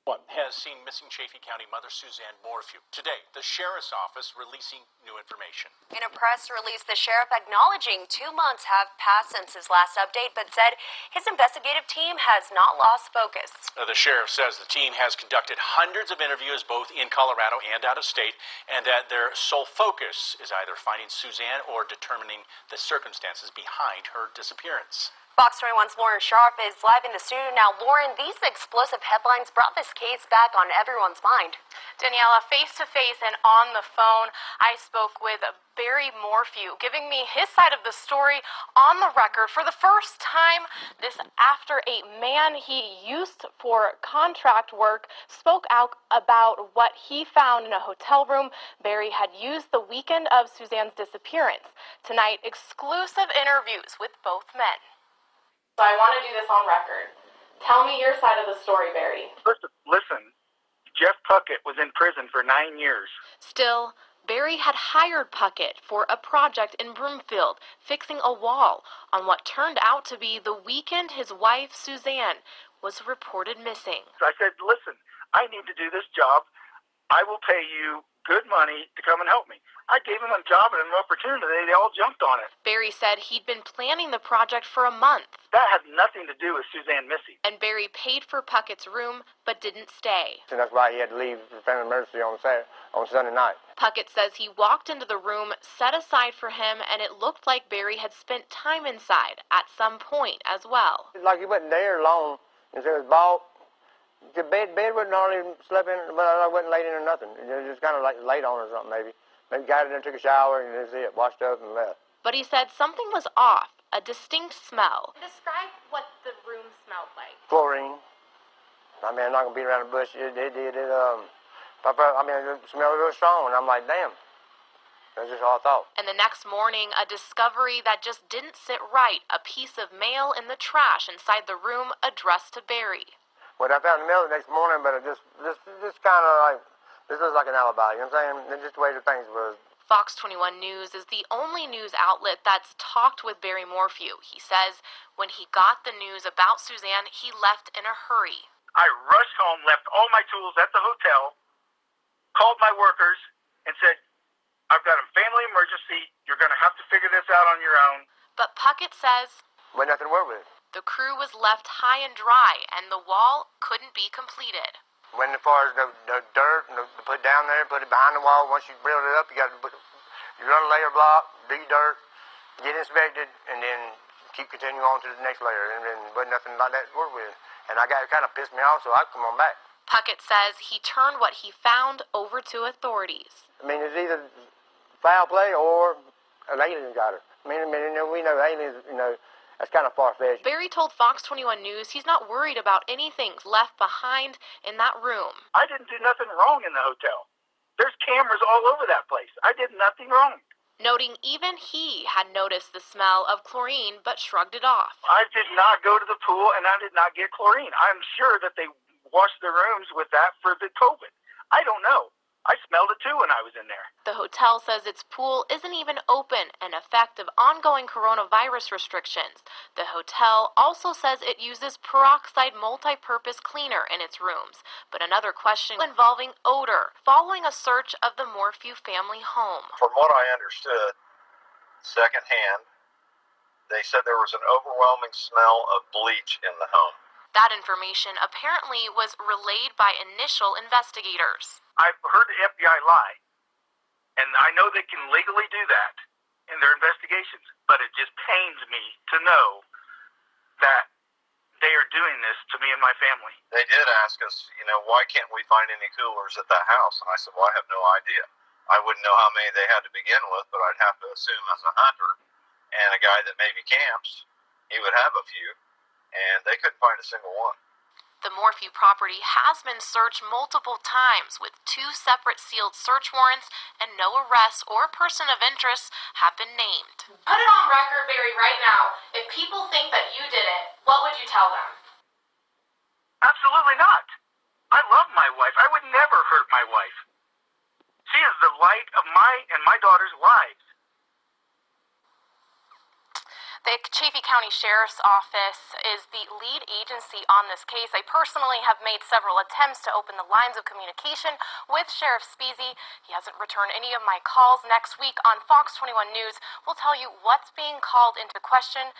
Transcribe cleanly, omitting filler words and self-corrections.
Has seen missing Chaffee County mother Suzanne Morphew. Today, the sheriff's office releasing new information. In a press release, the sheriff acknowledging 2 months have passed since his last update, but said his investigative team has not lost focus. The sheriff says the team has conducted hundreds of interviews both in Colorado and out of state, and that their sole focus is either finding Suzanne or determining the circumstances behind her disappearance. Fox 21's Lauren Sharp is live in the studio now. Lauren, these explosive headlines brought this case back on everyone's mind. Daniela, face-to-face and on the phone, I spoke with Barry Morphew, giving me his side of the story on the record for the first time. This after a man he used for contract work spoke out about what he found in a hotel room Barry had used the weekend of Suzanne's disappearance. Tonight, exclusive interviews with both men. So I want to do this on record. Tell me your side of the story, Barry. Listen, Jeff Puckett was in prison for 9 years. Still, Barry had hired Puckett for a project in Broomfield, fixing a wall on what turned out to be the weekend his wife, Suzanne, was reported missing. So I said, listen, I need to do this job. I will pay you good money to come and help me. I gave them a job and an opportunity. They all jumped on it. Barry said he'd been planning the project for a month. That had nothing to do with Suzanne missing. And Barry paid for Puckett's room, but didn't stay. And that's why he had to leave for family emergency on Sunday night. Puckett says he walked into the room set aside for him, and it looked like Barry had spent time inside at some point as well. Like he wasn't there long, and so it was bought. The bed wasn't hardly slept in, but I wasn't laid in or nothing. It was just kind of like laid on or something, maybe. Maybe got in there, took a shower, and that's it. Washed up and left. But he said something was off, a distinct smell. Describe what the room smelled like. Chlorine. I mean, I'm not going to beat around the bush. It smelled real strong, and I'm like, damn. That's just all I thought. And the next morning, a discovery that just didn't sit right, a piece of mail in the trash inside the room addressed to Barry. Well, I found the mail the next morning, but it just kind of like, this was like an alibi, you know what I'm saying? Just the way the things was. Fox 21 News is the only news outlet that's talked with Barry Morphew. He says when he got the news about Suzanne, he left in a hurry. I rushed home, left all my tools at the hotel, called my workers, and said, I've got a family emergency. You're going to have to figure this out on your own. But Puckett says Wasn't nothing to work with. the crew was left high and dry, and the wall couldn't be completed. Went as far as the dirt, to put down there, put it behind the wall. Once you build it up, you got to you run a layer block, dig dirt, get inspected, and then keep continuing on to the next layer. And then wasn't nothing like that to work with. And it kind of pissed me off, so I come on back. Puckett says he turned what he found over to authorities. I mean, it's either foul play or an alien got her. I mean, we know aliens, that's kind of far-fetched. Barry told Fox 21 News he's not worried about anything left behind in that room. I didn't do nothing wrong in the hotel. There's cameras all over that place. I did nothing wrong. Noting even he had noticed the smell of chlorine but shrugged it off. I did not go to the pool, and I did not get chlorine. I'm sure that they washed the rooms with that for the COVID. I don't know. I smelled it too when I was in there. The hotel says its pool isn't even open, an effect of ongoing coronavirus restrictions. The hotel also says it uses peroxide multi-purpose cleaner in its rooms. But another question involving odor, following a search of the Morphew family home. From what I understood, secondhand, they said there was an overwhelming smell of bleach in the home. That information apparently was relayed by initial investigators. I've heard the FBI lie, and I know they can legally do that in their investigations, but it just pains me to know that they are doing this to me and my family. They did ask us, why can't we find any coolers at that house? And I said, well, I have no idea. I wouldn't know how many they had to begin with, but I'd have to assume as a hunter and a guy that maybe camps, he would have a few. And they couldn't find a single one. The Morphew property has been searched multiple times with 2 separate sealed search warrants, and no arrests or person of interest have been named. Put it on record, Barry, right now. If people think that you did it, what would you tell them? Absolutely not. I love my wife. I would never hurt my wife. She is the light of my and my daughter's lives. The Chaffee County Sheriff's Office is the lead agency on this case. I personally have made several attempts to open the lines of communication with Sheriff Speasy. He hasn't returned any of my calls. Next week on Fox 21 News, we'll tell you what's being called into question